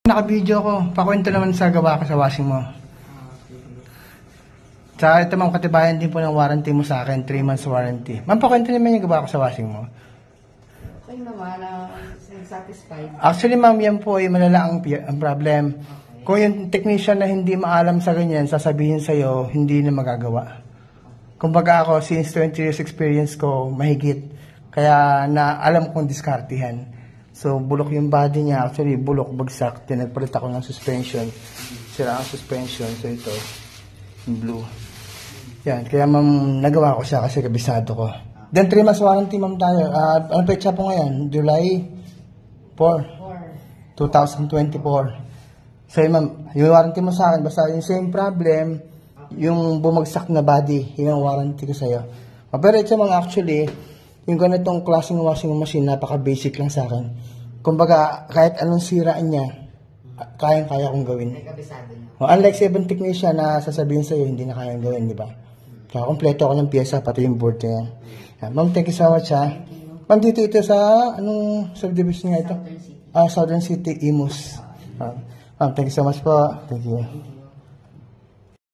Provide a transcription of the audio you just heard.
Naka-video ko, pakwento naman sa gawa ko sa washing mo. Sa ito ma'am, katibayan din po ng warranty mo sa akin, 3 months warranty. Ma'am, pakwento naman yung gawa ko sa washing mo. Okay naman, satisfied. Actually ma'am, yan po ay malala ang problem. Kung yung technician na hindi maalam sa ganyan, sasabihin sa'yo, hindi na magagawa. Kumbaga ako, since 20 years experience ko, mahigit. Kaya na alam kong diskartihan. So, bulok yung body niya. Actually, bulok, bagsak. Tinagpalit ako ng suspension. Sira ang suspension. So, ito, yung blue. Yan. Kaya, ma'am, nagawa ko siya kasi kabisado ko. Then, 3 months warranty, ma'am, tayo. Ano petsa po ngayon? July 4, 2024. So, ma'am, yung warranty mo sa akin, basta yung same problem, yung bumagsak na body, yung warranty ko sa'yo. Pero ito, ma'am, actually, yung ganitong klaseng washing machine, napaka-basic lang sa akin. Kumbaga, kahit anong sira niya, kayang-kaya kong gawin. Unlike sa ibang technician na sasabihin sa'yo, hindi na kayang gawin, di ba? Kaya kompleto ako ng pyesa, pati yung board niya. Ma'am, thank you so much, ha. Ma'am, dito ito sa, anong subdivision nga ito? Southern City, Imus. Ma'am, thank you so much po. Thank you.